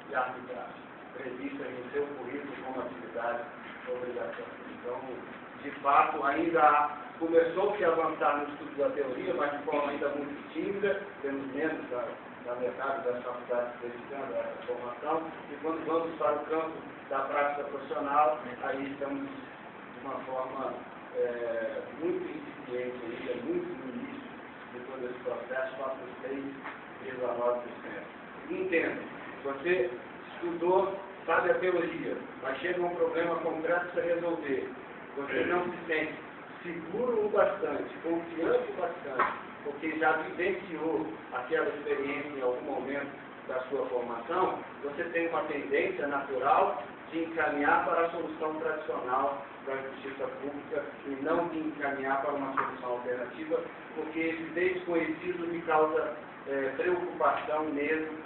de arbitragem, prevista em seu currículo como atividade obrigatória. Então, de fato, ainda começou-se a avançar no estudo da teoria, mas de forma ainda muito tímida, temos menos da metade das faculdades dedicando a essa formação, e quando vamos para o campo da prática profissional, aí estamos de uma forma muito incipiente ainda, muito no início de todo esse processo, faço 6,9%. Entenda, você estudou, sabe a teoria, mas chega um problema concreto para resolver. Você não se sente seguro o bastante, confiante o bastante, porque já vivenciou aquela experiência em algum momento da sua formação, você tem uma tendência natural de encaminhar para a solução tradicional da justiça pública e não de encaminhar para uma solução alternativa, porque esse desconhecido me causa preocupação mesmo,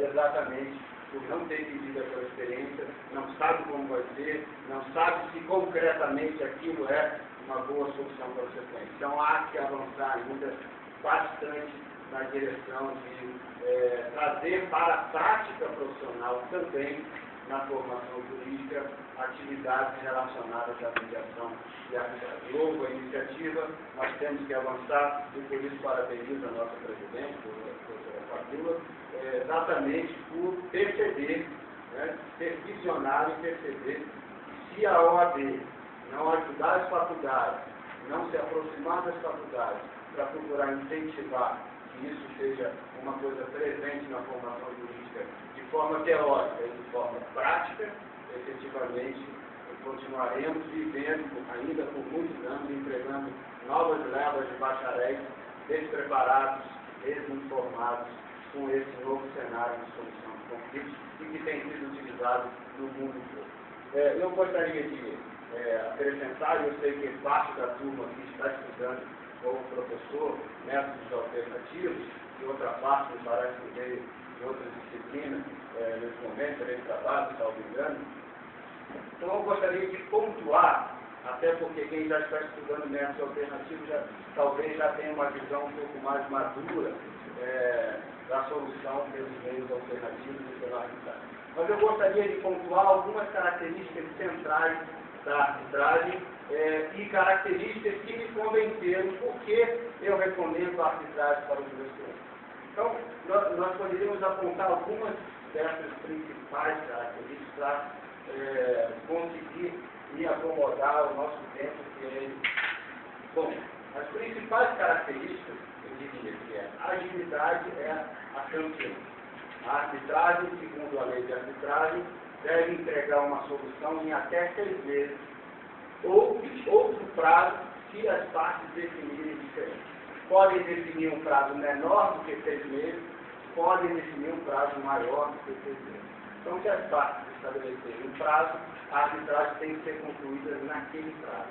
exatamente por não ter vivido aquela experiência, não sabe como vai ser, não sabe se concretamente aquilo é uma boa solução para você ter. Então há que avançar ainda bastante na direção de trazer para a prática profissional também, na formação jurídica, atividades relacionadas à mediação e arbitragem. Louvo a iniciativa, nós temos que avançar, e por isso parabenizo a nossa presidente, a professora Fabíola, exatamente por perceber, ser visionário e perceber que se a OAB não ajudar as faculdades, não se aproximar das faculdades para procurar incentivar que isso seja uma coisa presente na formação jurídica de forma teórica e de forma prática, efetivamente continuaremos vivendo ainda por muitos anos, entregando novas levas de bacharéis despreparados, desinformados com esse novo cenário de solução de conflitos e que tem sido utilizado no mundo todo. Eu gostaria de acrescentar, eu sei que parte da turma que está estudando como professor métodos alternativos, e outra parte me parece que veio de outras disciplinas nesse momento, direito de trabalho, se não me engano. Então eu gostaria de pontuar, até porque quem já está estudando métodos alternativos talvez já tenha uma visão um pouco mais madura da solução pelos meios alternativos e pela arbitragem. Mas eu gostaria de pontuar algumas características centrais da arbitragem e características que me convenceram porque eu recomendo a arbitragem para os meus clientes. Então, nós poderíamos apontar algumas dessas principais características para conseguir e acomodar o nosso tempo que é. Bom, as principais características, eu diria que a agilidade é a campeã. A arbitragem, segundo a lei de arbitragem, deve entregar uma solução em até 6 meses, ou outro prazo se as partes definirem diferente. Podem definir um prazo menor do que 6 meses, podem definir um prazo maior do que 6 meses. Então, se as partes estabelecerem um prazo, a arbitragem tem que ser concluída naquele prazo.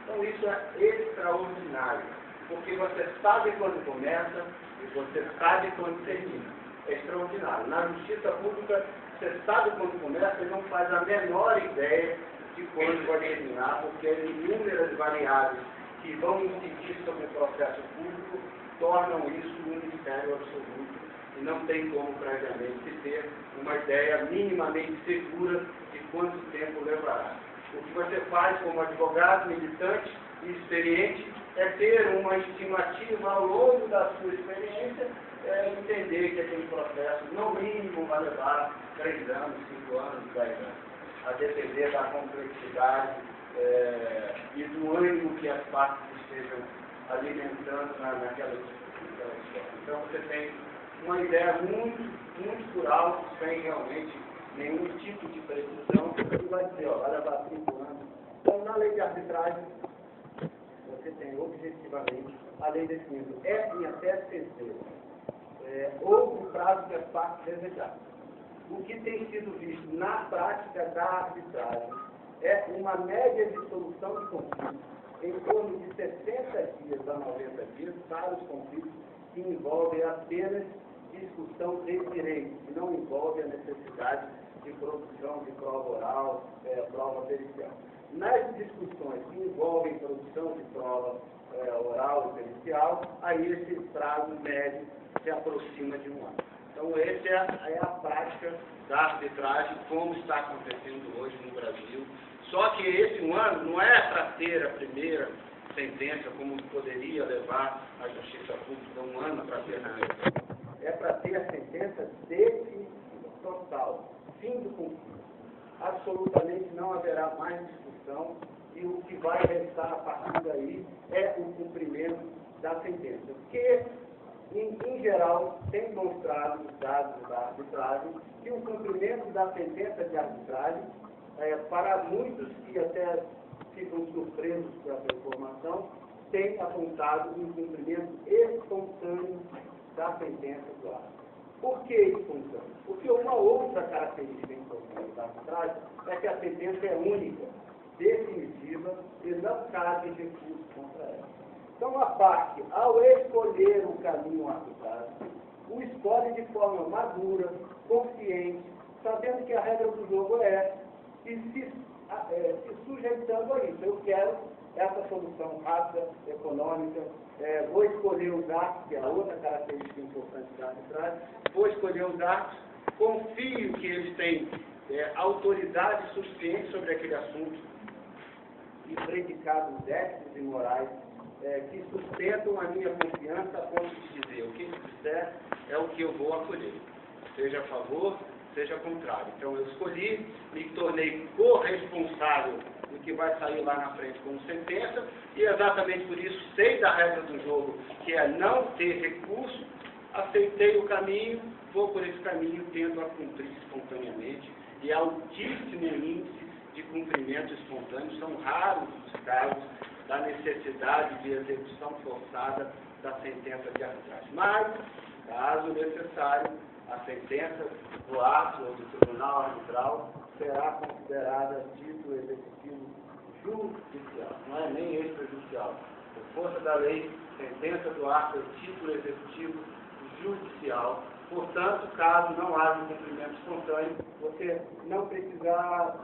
Então, isso é extraordinário, porque você sabe quando começa e você sabe quando termina. É extraordinário. Na justiça pública, você sabe quando começa e não faz a menor ideia de quando vai terminar, porque as inúmeras variáveis que vão incidir sobre o processo público tornam isso um mistério absoluto e não tem como previamente se ter uma ideia minimamente segura de quanto tempo levará. O que você faz como advogado, militante e experiente é ter uma estimativa ao longo da sua experiência, entender que aquele processo, no mínimo, vai levar 3 anos, 5 anos, 10 anos, a depender da complexidade e do ânimo que as partes estejam alimentando naquela história. Então, você tem uma ideia muito por alto, sem realmente nenhum tipo de precisão, que vai dizer, vai levar 5 anos. Então, na lei de arbitragem, você tem objetivamente a lei definindo em até 6 meses, ou o prazo que as partes desejarem. O que tem sido visto na prática da arbitragem é uma média de solução de conflitos em torno de 60 dias a 90 dias para os conflitos que envolvem apenas discussão de direito, que não envolve a necessidade de produção de prova oral, prova pericial. Nas discussões que envolvem produção de prova oral e pericial, aí esse prazo médio se aproxima de 1 ano. Então, essa é a prática da arbitragem, como está acontecendo hoje no Brasil. Só que esse um ano não é para ter a primeira sentença, como poderia levar a Justiça Pública um ano para ter na época. É para ter a sentença definitiva, total, fim do conflito. Absolutamente não haverá mais discussão e o que vai restar a partir daí é o cumprimento da sentença. Porque, em geral, tem mostrado os dados da arbitragem que o cumprimento da sentença de arbitragem, para muitos que até ficam surpresos com essa informação, tem apontado um cumprimento espontâneo da sentença do árbitro. Por que espontâneo? Porque uma outra característica importante da arbitragem é que a sentença é única, definitiva e não cabe recurso contra ela. Então, a parte, ao escolher o caminho arbitrário, o escolhe de forma madura, consciente, sabendo que a regra do jogo é, e se sujeitando a isso. Eu quero essa solução rápida, econômica, vou escolher os atos, que é a outra característica importante da arbitragem, vou escolher os atos, confio que eles têm autoridade suficiente sobre aquele assunto e predicados éticos e morais que sustentam a minha confiança a ponto de dizer o que ele disser é o que eu vou acolher, seja a favor, seja contrário. Então eu escolhi, me tornei corresponsável do que vai sair lá na frente como sentença e exatamente por isso sei da regra do jogo, que é não ter recurso, aceitei o caminho, vou por esse caminho tendo a cumprir espontaneamente e altíssimo índice de cumprimento espontâneo. São raros os casos da necessidade de execução forçada da sentença de arbitragem. Mas, caso necessário, a sentença do ato ou do tribunal arbitral será considerada título executivo judicial, não é nem extrajudicial. Por força da lei, sentença do ato é título executivo judicial. Portanto, caso não haja cumprimento espontâneo, você não precisará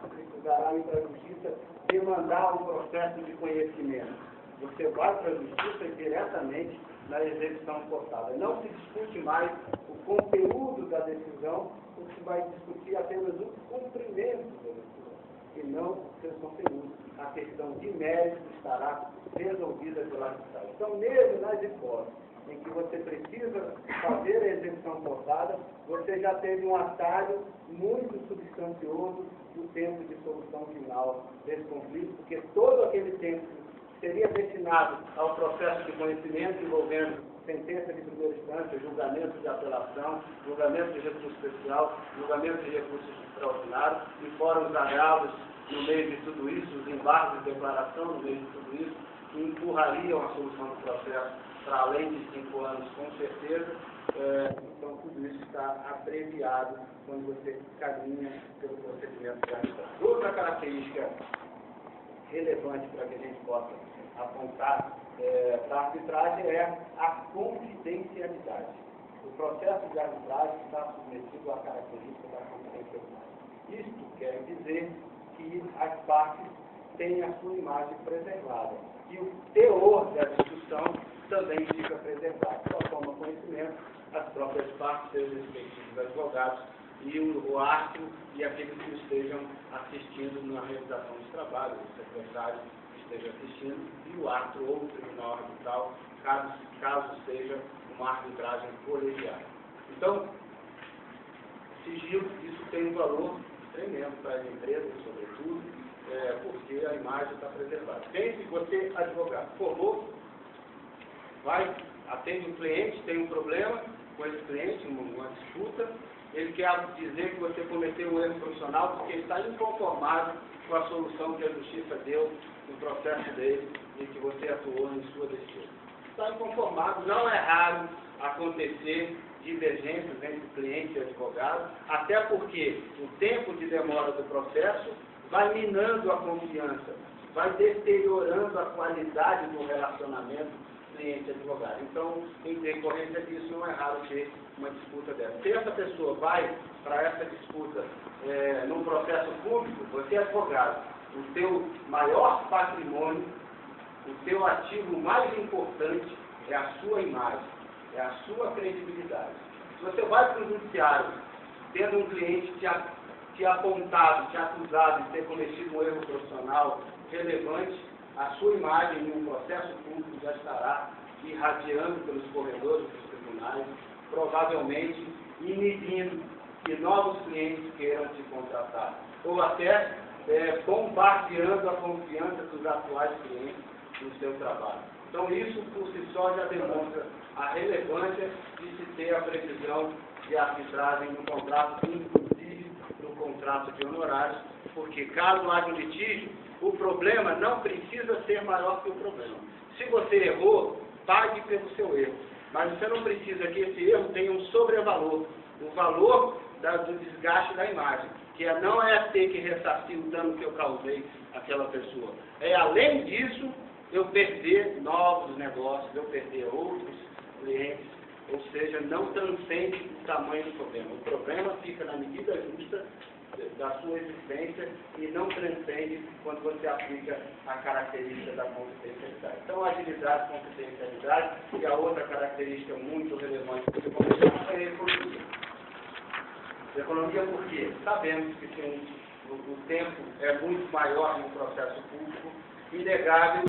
ir para a justiça demandar um processo de conhecimento. Você vai para a justiça diretamente na execução forçada. Não se discute mais o conteúdo da decisão, o que vai discutir apenas o cumprimento da decisão, e não o seu conteúdo. A questão de mérito estará resolvida pela arbitragem. Então, mesmo nas hipóteses em que você precisa fazer a execução forçada, você já teve um atalho muito substancioso do tempo de solução final desse conflito, porque todo aquele tempo seria destinado ao processo de conhecimento envolvendo sentença de primeira instância, julgamento de apelação, julgamento de recurso especial, julgamento de recurso extraordinário, e fora os agravos no meio de tudo isso, os embargos de declaração no meio de tudo isso, que empurrariam a solução do processo para além de 5 anos, com certeza. Então, tudo isso está abreviado quando você caminha pelo procedimento de arbitragem. Outra característica relevante para que a gente possa apontar para a arbitragem é a confidencialidade. O processo de arbitragem está submetido à característica da confidencialidade. Isto quer dizer que as partes têm a sua imagem preservada e o teor da discussão também fica preservado. Só toma conhecimento as próprias partes, seus respectivos advogados e o árbitro e aqueles que estejam assistindo na realização dos trabalhos, o secretário que esteja assistindo e o árbitro ou o tribunal arbitral, caso seja uma arbitragem colegiada. Então, sigilo, isso tem um valor tremendo para as empresas, sobretudo, porque a imagem está preservada. Pense, você, advogado, formou, vai, atende um cliente, tem um problema com esse cliente, uma disputa, ele quer dizer que você cometeu um erro profissional porque ele está inconformado com a solução que a justiça deu no processo dele e que você atuou em sua defesa. Está inconformado, não é raro acontecer divergências entre cliente e advogado, até porque o tempo de demora do processo vai minando a confiança, vai deteriorando a qualidade do relacionamento cliente-advogado. Então, em decorrência disso, não é raro ter uma disputa dessa. Se essa pessoa vai para essa disputa num processo público, você é advogado, o teu maior patrimônio, o teu ativo mais importante é a sua imagem, é a sua credibilidade. Se você vai para o judiciário, tendo um cliente te apontado, te acusado de ter cometido um erro profissional relevante, a sua imagem em um processo público já estará irradiando pelos corredores dos tribunais, provavelmente inibindo que novos clientes queiram te contratar, ou até bombardeando a confiança dos atuais clientes no seu trabalho. Então, isso por si só já demonstra a relevância de se ter a previsão de arbitragem no contrato, inclusive no contrato de honorários, porque caso haja um litígio, o problema não precisa ser maior que o problema. Se você errou, pague pelo seu erro. Mas você não precisa que esse erro tenha um sobrevalor, o valor do desgaste da imagem, que não é ter que ressarcir o dano que eu causei àquela pessoa. É, além disso, eu perder novos negócios, eu perder outros clientes, ou seja, não transcende o tamanho do problema. O problema fica na medida justa da sua existência e não transcende quando você aplica a característica da confidencialidade. Então, agilidade, confidencialidade, e a outra característica muito relevante para você começar é a economia. Economia por quê? Sabemos que o tempo é muito maior no processo público, inegável